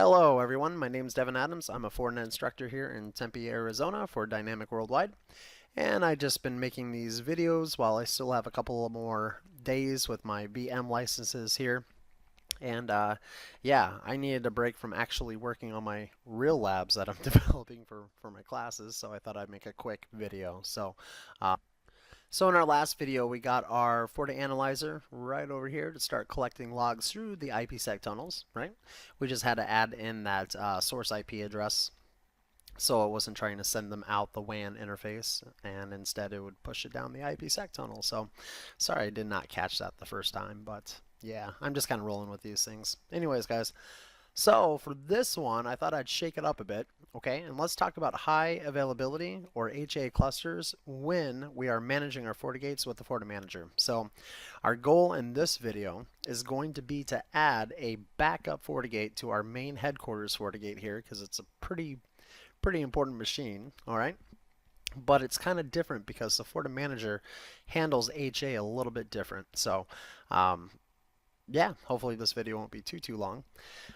Hello everyone, my name is Devin Adams. I'm a Fortinet instructor here in Tempe, Arizona for Dynamic Worldwide. And I've just been making these videos while I still have a couple more days with my VM licenses here. And yeah, I needed a break from actually working on my real labs that I'm developing for my classes, so I thought I'd make a quick video. So in our last video, we got our FortiAnalyzer right over here to start collecting logs through the IPsec tunnels, right? We just had to add in that source IP address so it wasn't trying to send them out the WAN interface, and instead it would push it down the IPsec tunnel. So sorry I did not catch that the first time, but yeah, I'm just kind of rolling with these things. Anyways, guys, so for this one, I thought I'd shake it up a bit, okay? And let's talk about high availability or HA clusters when we are managing our FortiGates with the FortiManager. So our goal in this video is going to be to add a backup FortiGate to our main headquarters FortiGate here because it's a pretty important machine, all right? But it's kind of different because the FortiManager handles HA a little bit different. So yeah, hopefully this video won't be too long,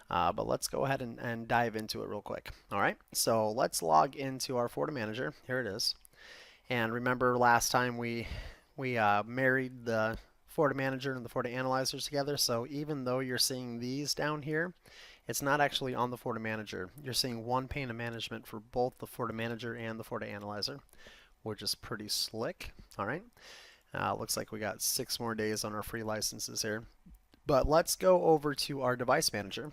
but let's go ahead and dive into it real quick. All right, so let's log into our FortiManager. Here it is. And remember last time we married the FortiManager and the FortiAnalyzers together. So even though you're seeing these down here, it's not actually on the FortiManager. You're seeing one pane of management for both the FortiManager and the FortiAnalyzer, which is pretty slick. All right, looks like we got 6 more days on our free licenses here. But let's go over to our device manager.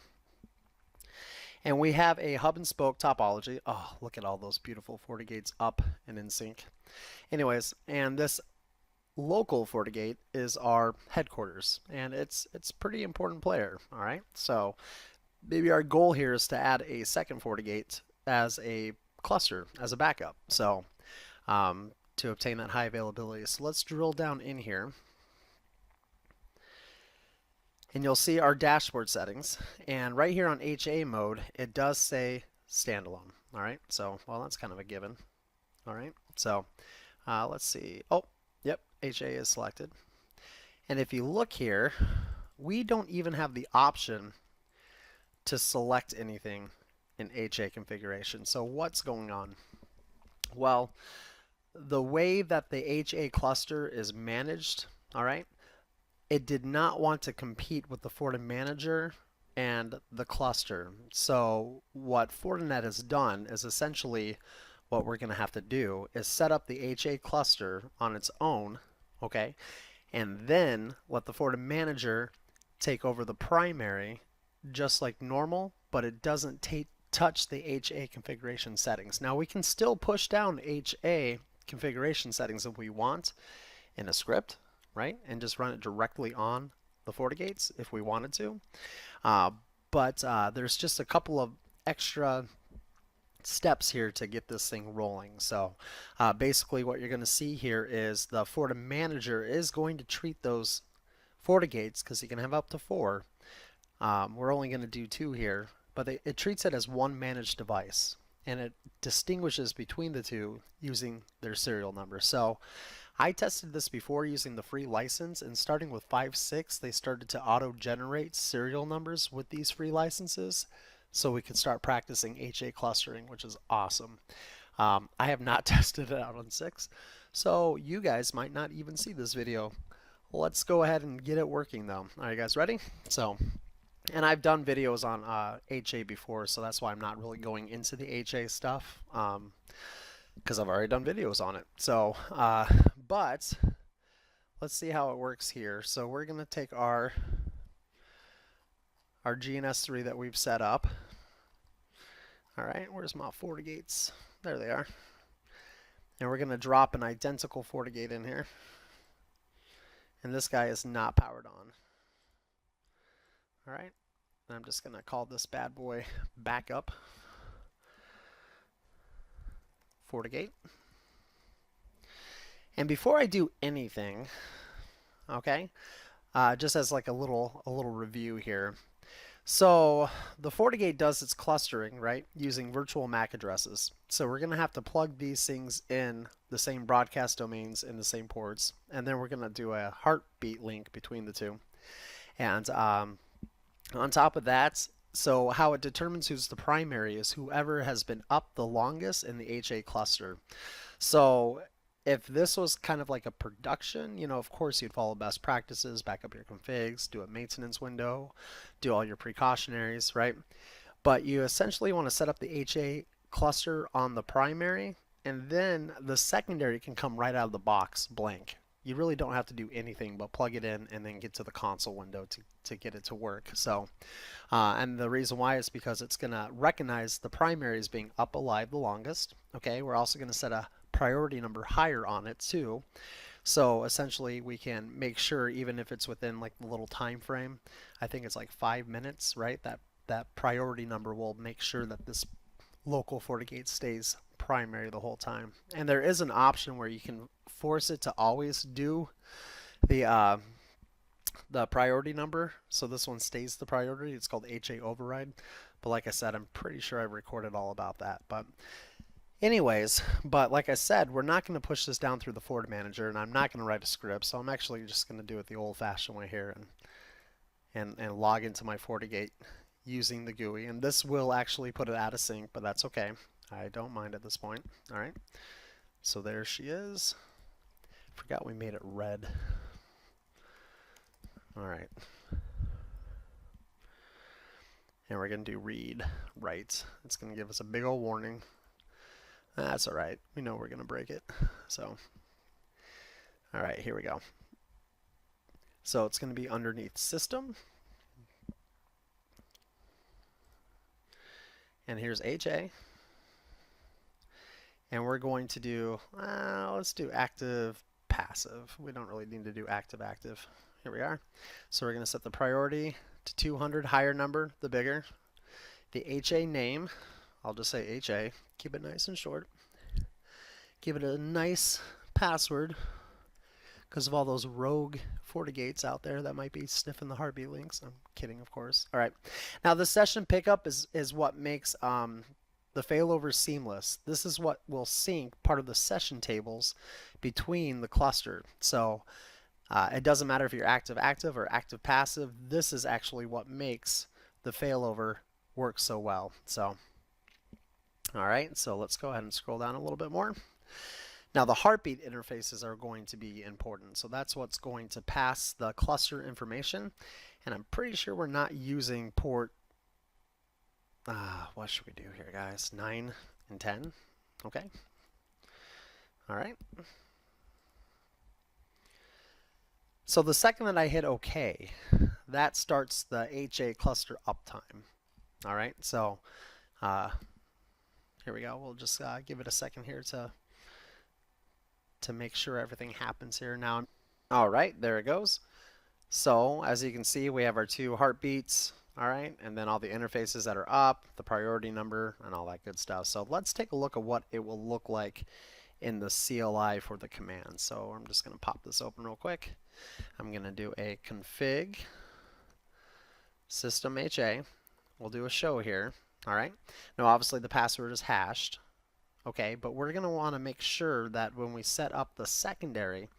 And we have a hub and spoke topology. Oh, look at all those beautiful FortiGates up and in sync. Anyways, and this local FortiGate is our headquarters, and it's pretty important player. All right, so maybe our goal here is to add a second FortiGate as a cluster, as a backup. So to obtain that high availability. So let's drill down in here. And you'll see our dashboard settings. And right here on HA mode, it does say standalone. All right, so, well, that's kind of a given. All right, so let's see. Oh, yep, HA is selected. And if you look here, we don't even have the option to select anything in HA configuration. So what's going on? Well, the way that the HA cluster is managed, all right, it did not want to compete with the FortiManager and the cluster. So what Fortinet has done is essentially what we're going to have to do is set up the HA cluster on its own, okay, and then let the FortiManager take over the primary just like normal, but it doesn't touch the HA configuration settings. Now we can still push down HA configuration settings if we want in a script, right, and just run it directly on the FortiGates if we wanted to. But there's just a couple of extra steps here to get this thing rolling. So basically what you're going to see here is the FortiManager is going to treat those FortiGates, because you can have up to 4. We're only going to do 2 here, but it treats it as one managed device, and it distinguishes between the two using their serial number. So I tested this before using the free license, and starting with 5.6, they started to auto-generate serial numbers with these free licenses, so we could start practicing HA clustering, which is awesome. I have not tested it out on 6, so you guys might not even see this video. Let's go ahead and get it working though. Are you guys ready? So, and I've done videos on HA before, so that's why I'm not really going into the HA stuff, because I've already done videos on it. So, but let's see how it works here. So we're going to take our GNS3 that we've set up. All right, where's my FortiGates? There they are. And we're going to drop an identical FortiGate in here. And this guy is not powered on. All right, and I'm just going to call this bad boy backup FortiGate. And before I do anything, okay, just as like a little review here. So the FortiGate does its clustering, right, using virtual MAC addresses. So we're going to have to plug these things in the same broadcast domains in the same ports, and then we're going to do a heartbeat link between the two. And on top of that, So how it determines who's the primary is whoever has been up the longest in the HA cluster. So if this was kind of like a production, you know, of course you'd follow best practices, back up your configs, do a maintenance window, do all your precautionaries, right? But you essentially want to set up the HA cluster on the primary, and then the secondary can come right out of the box blank. You really don't have to do anything but plug it in and then get to the console window to get it to work. So, and the reason why is because it's going to recognize the primary as being up alive the longest. Okay, we're also going to set a priority number higher on it too. So essentially we can make sure, even if it's within like the little time frame, I think it's like 5 minutes, right? That priority number will make sure that this local FortiGate stays primary the whole time. And there is an option where you can force it to always do the priority number, so this one stays the priority. It's called HA override. But like I said, I'm pretty sure I've recorded all about that. But anyways, but like I said, we're not going to push this down through the FortiManager, and I'm not going to write a script, so I'm actually just going to do it the old-fashioned way here and log into my FortiGate using the GUI. And this will actually put it out of sync, but that's okay. I don't mind at this point. All right, so there she is. Forgot we made it red. All right, and we're going to do read write. It's going to give us a big old warning. That's all right. We know we're going to break it. So, all right, here we go. So it's going to be underneath system. And here's HA. And we're going to do, let's do active passive. We don't really need to do active active. Here we are. So we're going to set the priority to 200, higher number, the bigger. The HA name, I'll just say HA. Keep it nice and short. Give it a nice password, because of all those rogue FortiGates out there that might be sniffing the heartbeat links. I'm kidding, of course. All right. Now the session pickup is what makes the failover seamless. This is what will sync part of the session tables between the cluster. So it doesn't matter if you're active active or active passive. This is actually what makes the failover work so well. So, all right. So let's go ahead and scroll down a little bit more. Now the heartbeat interfaces are going to be important. So that's what's going to pass the cluster information. And I'm pretty sure we're not using port, what should we do here, guys? 9 and 10. Okay. All right. So the second that I hit OK, that starts the HA cluster uptime. All right. So here we go. We'll just give it a second here to make sure everything happens here now. All right, there it goes. So as you can see, we have our 2 heartbeats, all right, and then all the interfaces that are up, the priority number, and all that good stuff. So let's take a look at what it will look like in the CLI for the command. So I'm just going to pop this open real quick. I'm going to do a config system HA. We'll do a show here, all right. Now obviously the password is hashed. Okay, but we're going to want to make sure that when we set up the secondary,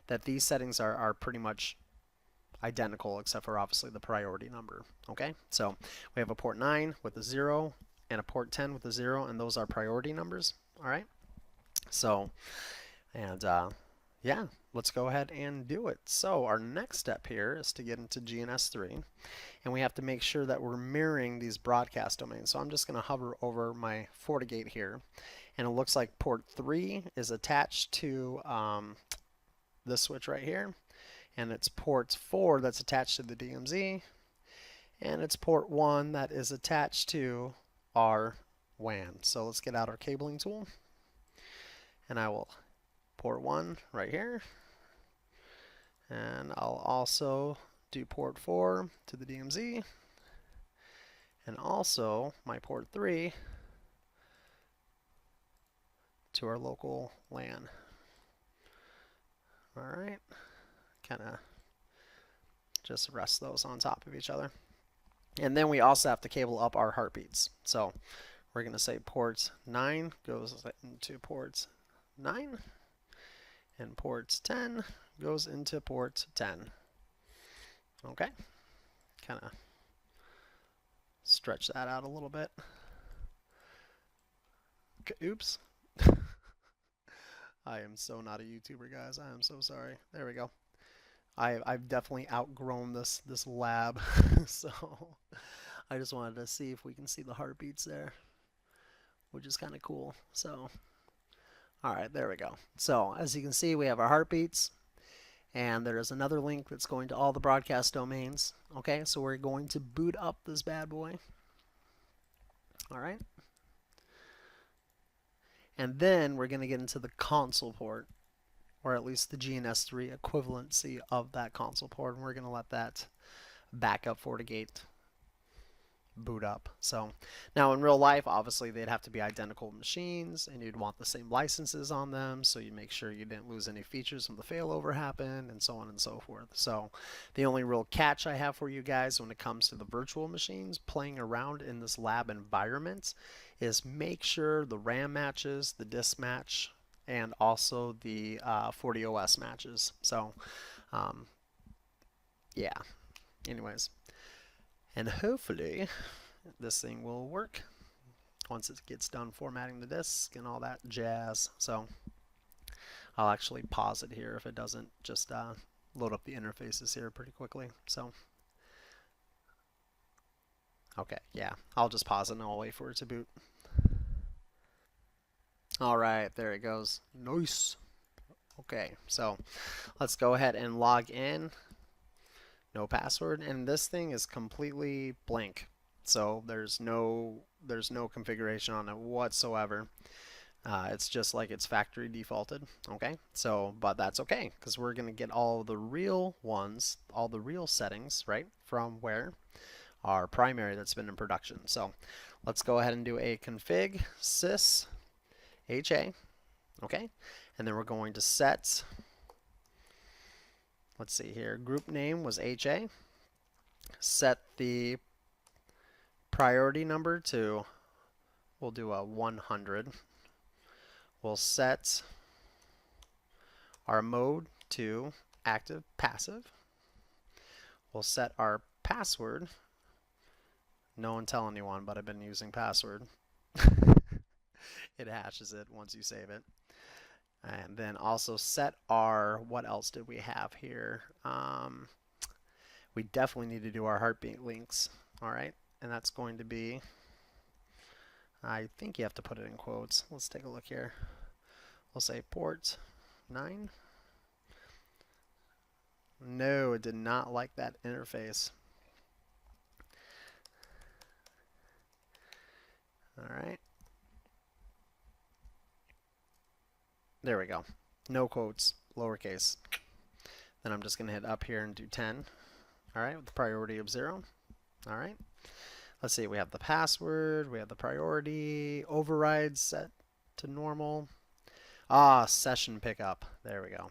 that these settings are pretty much identical, except for obviously the priority number. Okay, so we have a port 9 with a 0 and a port 10 with a 0, and those are priority numbers. All right, so, and yeah, let's go ahead and do it. So our next step here is to get into GNS3, and we have to make sure that we're mirroring these broadcast domains. So I'm just going to hover over my FortiGate here. And it looks like port 3 is attached to this switch right here. And it's port 4 that's attached to the DMZ. And it's port 1 that is attached to our WAN. So let's get out our cabling tool. And I will port 1 right here. And I'll also do port 4 to the DMZ. And also my port 3 to our local LAN. All right, kind of just rest those on top of each other. And then we also have to cable up our heartbeats. So we're going to say port 9 goes into port 9, and port 10 goes into port 10. Okay, kind of stretch that out a little bit. Oops. I am so not a YouTuber, guys. I am so sorry. There we go. I've definitely outgrown this lab, so I just wanted to see if we can see the heartbeats there, which is kind of cool. So, all right, there we go. So as you can see, we have our heartbeats, and there's another link that's going to all the broadcast domains. Okay, so we're going to boot up this bad boy. All right, and then we're going to get into the console port, or at least the GNS3 equivalency of that console port, and we're going to let that backup FortiGate boot up. So now in real life, obviously they'd have to be identical machines, and you'd want the same licenses on them, so you make sure you didn't lose any features when the failover happened, and so on and so forth. So the only real catch I have for you guys when it comes to the virtual machines playing around in this lab environment is make sure the RAM matches, the disk match, and also the FortiOS matches. So yeah, anyways, and hopefully this thing will work once it gets done formatting the disk and all that jazz. So I'll actually pause it here if it doesn't just load up the interfaces here pretty quickly. So okay, yeah, I'll just pause it and I'll wait for it to boot. All right, there it goes. Nice. Okay, so let's go ahead and log in. No password, and this thing is completely blank. So there's no configuration on it whatsoever. It's just like it's factory defaulted. Okay, so but that's okay because we're gonna get all the real ones, all the real settings, right, from where our primary that's been in production. So let's go ahead and do a config sys HA. Okay, and then we're going to set, let's see here, group name was HA. Set the priority number to, we'll do a 100. We'll set our mode to active passive. We'll set our password. No one tell anyone, but I've been using password. It hashes it once you save it. And then also set our, what else did we have here? We definitely need to do our heartbeat links. All right, and that's going to be, I think you have to put it in quotes. Let's take a look here. We'll say port 9. No, it did not like that interface. All right. There we go. No quotes, lowercase. Then I'm just going to hit up here and do 10. All right, with the priority of 0. All right. Let's see, we have the password, we have the priority, override set to normal. Session pickup. There we go.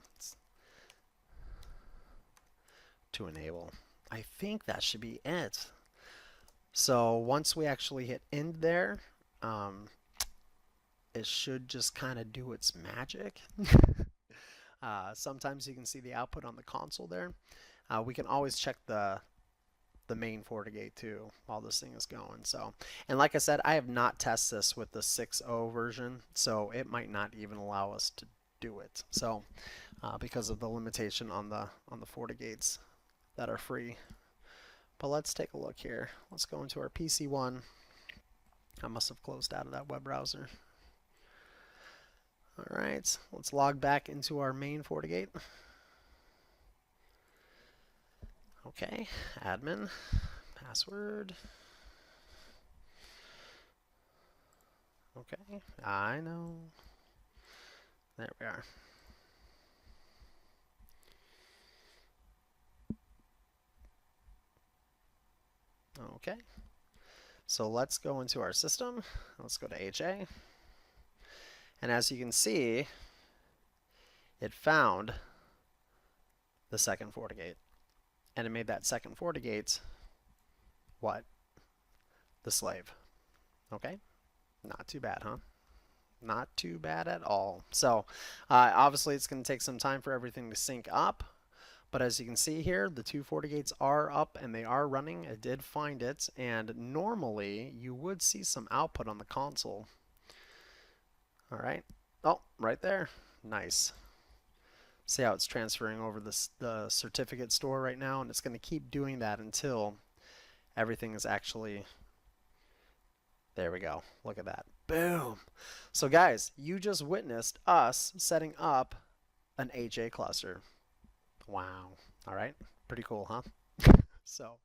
To enable. I think that should be it. So once we actually hit end there, it should just kind of do its magic. Sometimes you can see the output on the console there. We can always check the main FortiGate too while this thing is going. So, and like I said, I have not tested this with the 6.0 version, so it might not even allow us to do it. So, because of the limitation on the FortiGates that are free. But let's take a look here. Let's go into our PC1. I must have closed out of that web browser. All right, let's log back into our main FortiGate. Okay, admin, password. Okay, I know. There we are. Okay, so let's go into our system. Let's go to HA. And as you can see, it found the second FortiGate. And it made that second FortiGate what? The slave. Okay, not too bad, huh? Not too bad at all. So obviously it's going to take some time for everything to sync up, But as you can see here, the two FortiGates are up and they are running. It did find it, and normally you would see some output on the console. All right. Oh, right there. Nice. See how it's transferring over the certificate store right now, and it's going to keep doing that until everything is actually... There we go. Look at that. Boom. So guys, you just witnessed us setting up an HA cluster. Wow. All right. Pretty cool, huh? So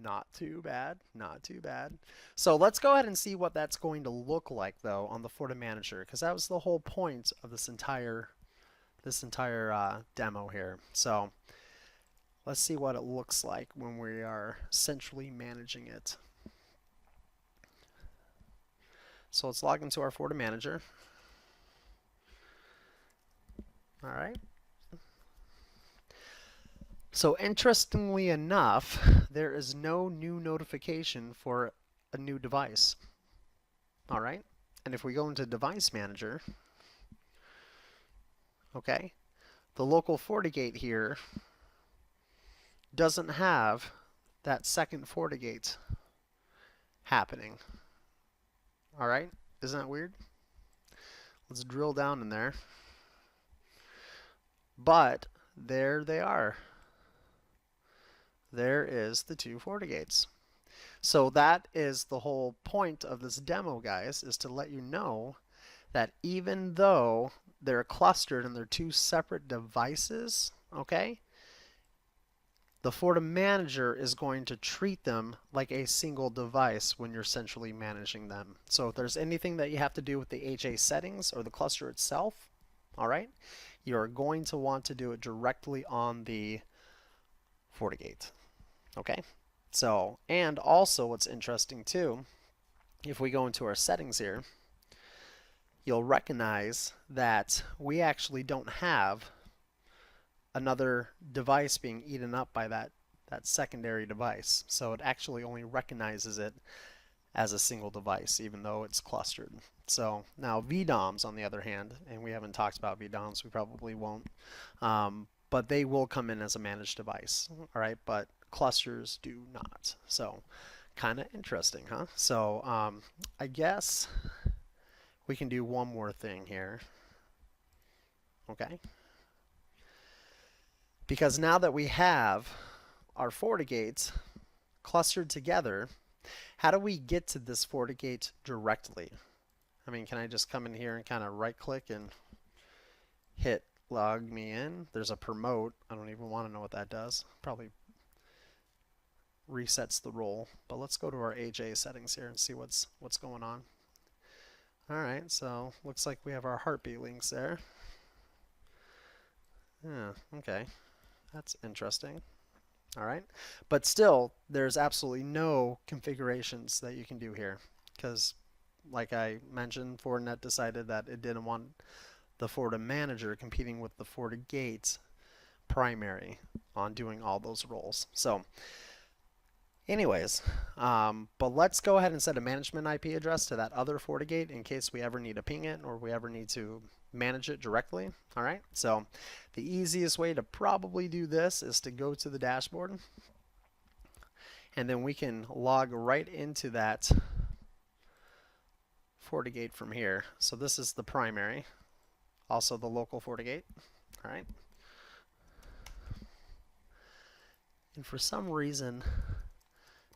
not too bad. Not too bad. So let's go ahead and see what that's going to look like, though, on the FortiManager, because that was the whole point of this entire demo here. So let's see what it looks like when we are centrally managing it. So let's log into our FortiManager. All right. So interestingly enough, there is no new notification for a new device. All right. And if we go into Device Manager, okay, the local FortiGate here doesn't have that second FortiGate happening. All right. Isn't that weird? Let's drill down in there. But there they are. There is the two FortiGates. So that is the whole point of this demo, guys, is to let you know that even though they're clustered and they're two separate devices, okay, the FortiManager is going to treat them like a single device when you're centrally managing them. So if there's anything that you have to do with the HA settings or the cluster itself, all right, you're going to want to do it directly on the FortiGate. Okay, so, and also what's interesting too, if we go into our settings here, you'll recognize that we actually don't have another device being eaten up by that secondary device. So it actually only recognizes it as a single device, even though it's clustered. So now VDOMs, on the other hand, and we haven't talked about VDOMs, we probably won't, but they will come in as a managed device, all right? But clusters do not. So kind of interesting, huh? So I guess we can do one more thing here, okay? Because now that we have our FortiGates clustered together, how do we get to this FortiGate directly? I mean, can I just come in here and kind of right click and hit log me in? There's a promote. I don't even want to know what that does. Probably resets the role. But let's go to our HA settings here and see what's going on. All right, so looks like we have our heartbeat links there. Yeah, okay. That's interesting. All right, but still, there's absolutely no configurations that you can do here because, like I mentioned, Fortinet decided that it didn't want the FortiManager competing with the FortiGate primary on doing all those roles. So anyways, but let's go ahead and set a management IP address to that other FortiGate in case we ever need to ping it or we ever need to manage it directly. All right, so the easiest way to probably do this is to go to the dashboard and then we can log right into that FortiGate from here. So this is the primary, also the local FortiGate. All right, and for some reason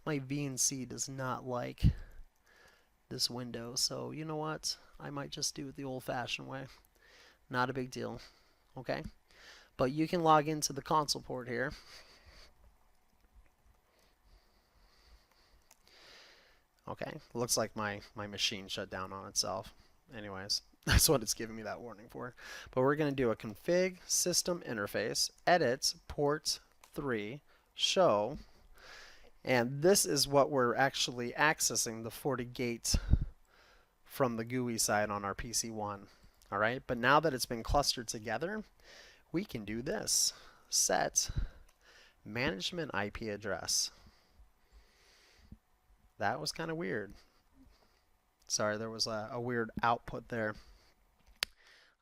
my VNC does not like this window, so you know what, I might just do it the old-fashioned way. Not a big deal, okay? But you can log into the console port here. Okay, looks like my machine shut down on itself. Anyways, that's what it's giving me that warning for. But we're going to do a config system interface, edit port 3, show, and this is what we're actually accessing the FortiGate from the GUI side on our PC1. All right, but now that it's been clustered together, we can do this. Set management IP address. That was kind of weird. Sorry, there was a weird output there.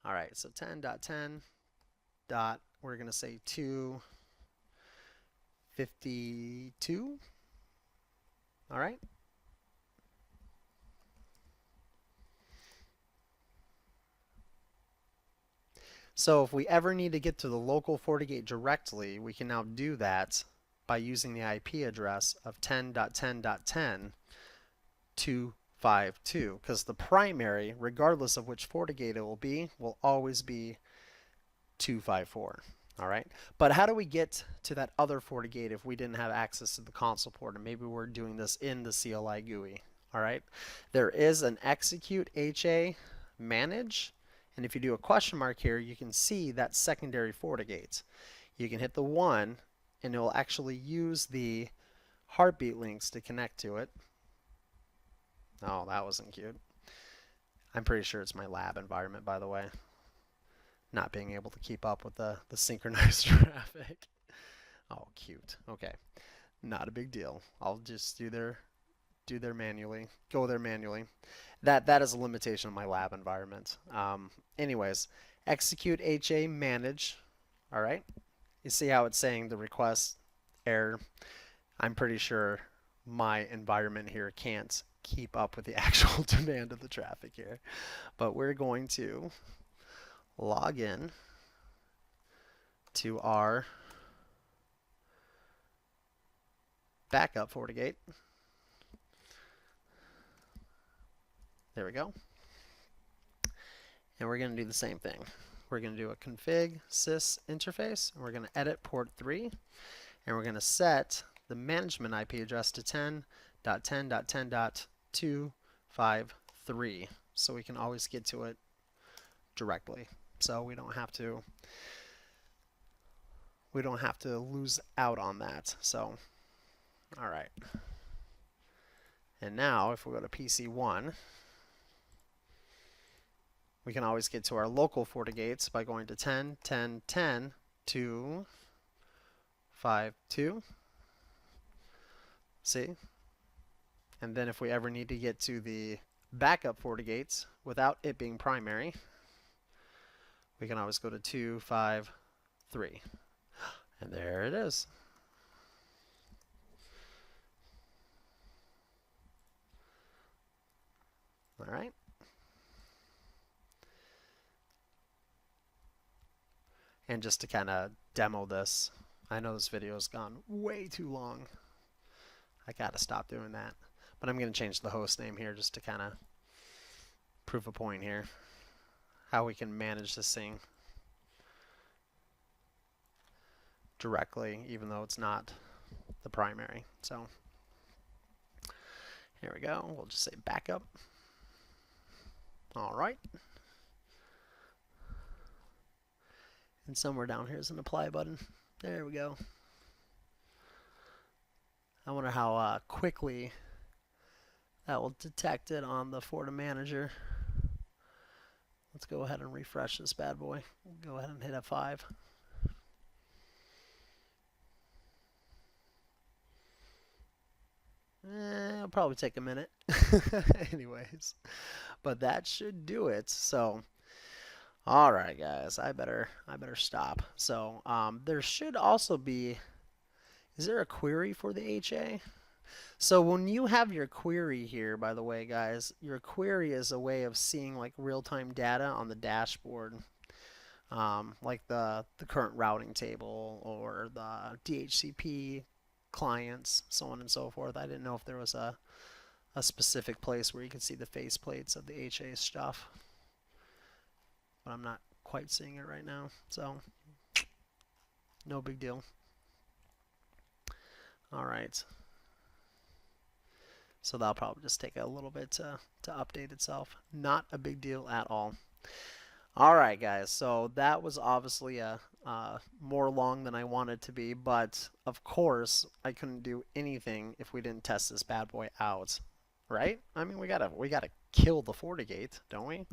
All right, so 10.10.0 we're going to say 252. All right. So if we ever need to get to the local FortiGate directly, we can now do that by using the IP address of 10.10.10.252, because the primary, regardless of which FortiGate it will always be 254. All right. But how do we get to that other FortiGate if we didn't have access to the console port, and maybe we're doing this in the CLI GUI? All right. There is an execute HA manage. And if you do a question mark here, you can see that secondary FortiGate. You can hit the 1, and it will actually use the heartbeat links to connect to it. Oh, that wasn't cute. I'm pretty sure it's my lab environment, by the way. Not being able to keep up with the synchronized traffic. Oh, cute. Okay. Not a big deal. I'll just do there manually. Go there manually. That is a limitation of my lab environment. Anyways, execute HA manage. All right. You see how it's saying the request error. I'm pretty sure my environment here can't keep up with the actual demand of the traffic here. But we're going to log in to our backup FortiGate. There we go. And we're going to do the same thing. We're going to do a config sys interface, and we're going to edit port 3, and we're going to set the management IP address to 10.10.10.253, so we can always get to it directly. So we don't have to lose out on that. So all right. And now if we go to PC1, we can always get to our local FortiGates by going to 10.10.10.252. See? And then if we ever need to get to the backup FortiGates without it being primary, we can always go to 253. And there it is. All right. And just to kind of demo this, I know this video has gone way too long. I got to stop doing that. But I'm going to change the host name here just to kind of prove a point here. How we can manage this thing directly, even though it's not the primary. So here we go. We'll just say backup. All right. And somewhere down here is an apply button. There we go. I wonder how quickly that will detect it on the FortiManager. Let's go ahead and refresh this bad boy. We'll go ahead and hit F5. It'll probably take a minute. Anyways, but that should do it. So all right, guys, I better stop. So there should also be, is there a query for the HA? So when you have your query here, by the way, guys, your query is a way of seeing like real-time data on the dashboard, like the current routing table or the DHCP clients, so on and so forth. I didn't know if there was a specific place where you could see the faceplates of the HA stuff, but I'm not quite seeing it right now, so no big deal. All right. So that'll probably just take a little bit to update itself. Not a big deal at all. All right, guys. So that was obviously more long than I wanted to be, but of course I couldn't do anything if we didn't test this bad boy out, right? I mean, we gotta kill the FortiGate, don't we?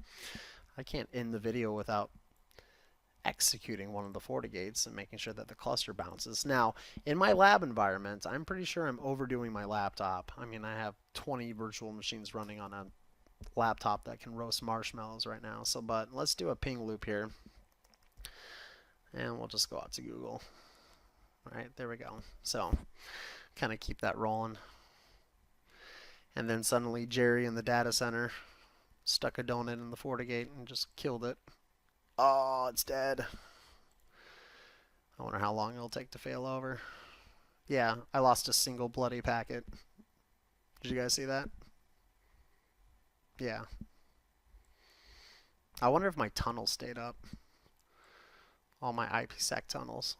I can't end the video without executing one of the FortiGates and making sure that the cluster bounces. Now, in my lab environment, I'm pretty sure I'm overdoing my laptop. I mean, I have 20 virtual machines running on a laptop that can roast marshmallows right now. So, but let's do a ping loop here. And we'll just go out to Google. All right, there we go. So kind of keep that rolling. And then suddenly Jerry in the data center stuck a donut in the FortiGate and just killed it. Oh, it's dead. I wonder how long it'll take to fail over. Yeah, I lost a single bloody packet. Did you guys see that? Yeah. I wonder if my tunnel stayed up. All my IPsec tunnels.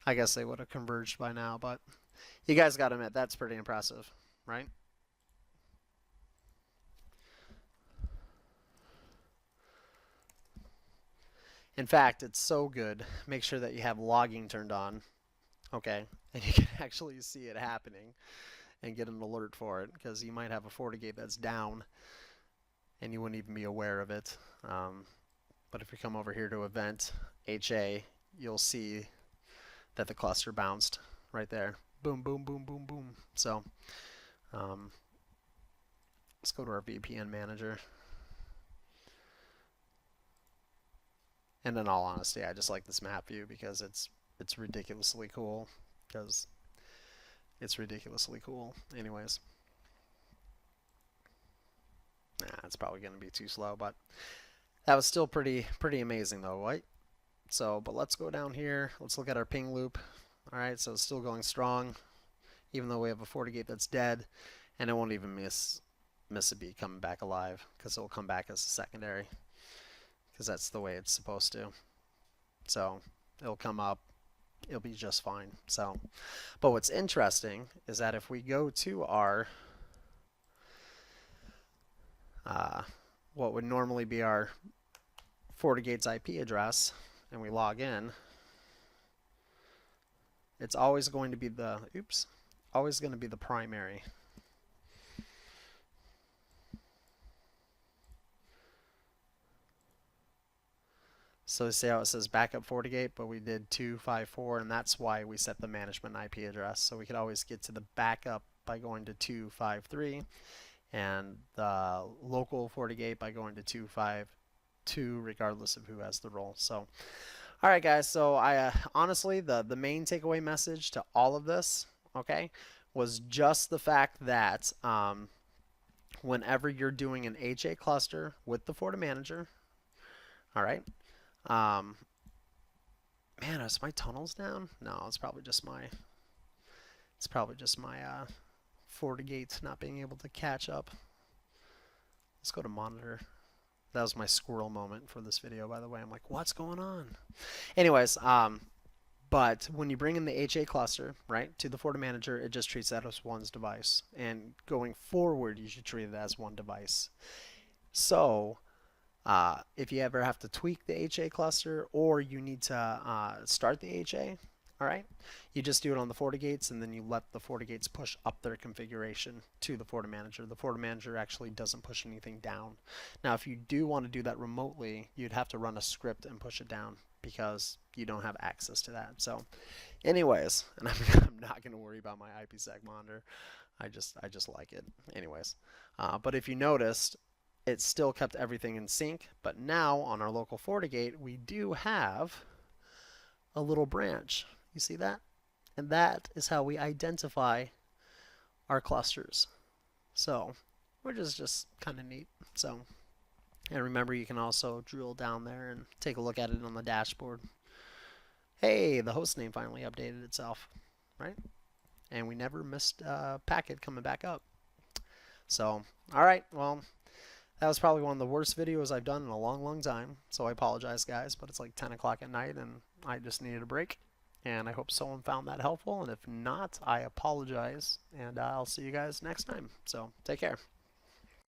I guess they would have converged by now, but you guys got to admit, that's pretty impressive, right? In fact, it's so good. Make sure that you have logging turned on, okay? And you can actually see it happening and get an alert for it, because you might have a FortiGate that's down and you wouldn't even be aware of it. But if you come over here to Event HA, you'll see that the cluster bounced right there. Boom, boom, boom, boom, boom. So let's go to our VPN manager. And in all honesty, I just like this map view because it's ridiculously cool. Anyways. It's probably going to be too slow, but that was still pretty amazing though, right? So, but let's go down here. Let's look at our ping loop. All right, so it's still going strong, even though we have a FortiGate that's dead, and it won't even miss a beat coming back alive, because it'll come back as a secondary, because that's the way it's supposed to. So it'll come up, it'll be just fine. So, but what's interesting is that if we go to our what would normally be our FortiGate's IP address, and we log in, it's always going to be the primary. So see how it says backup FortiGate, but we did 254, and that's why we set the management IP address. So we could always get to the backup by going to 253, and the local FortiGate by going to 252, regardless of who has the role. So, all right, guys. So I honestly, the main takeaway message to all of this, okay, was just the fact that whenever you're doing an HA cluster with the FortiManager, all right. Man, is my tunnels down? No, it's probably just my FortiGate not being able to catch up. Let's go to monitor. That was my squirrel moment for this video, by the way. I'm like, what's going on? Anyways, but when you bring in the HA cluster, right, to the FortiManager, it just treats that as one device. And going forward, you should treat it as one device. So if you ever have to tweak the HA cluster, or you need to start the HA, all right, you just do it on the FortiGates, and then you let the FortiGates push up their configuration to the FortiManager. The FortiManager actually doesn't push anything down. Now, if you do want to do that remotely, you'd have to run a script and push it down, because you don't have access to that. So anyways, and I'm not going to worry about my IPsec monitor. I just like it. Anyways, but if you noticed, it still kept everything in sync, but now on our local FortiGate, we do have a little branch. You see that? And that is how we identify our clusters. So, which is just kind of neat. So, and remember, you can also drill down there and take a look at it on the dashboard. Hey, the host name finally updated itself, right? And we never missed a packet coming back up. So, all right, well, that was probably one of the worst videos I've done in a long time. So I apologize, guys, but it's like 10 o'clock at night, and I just needed a break. And I hope someone found that helpful. And if not, I apologize. And I'll see you guys next time. So take care.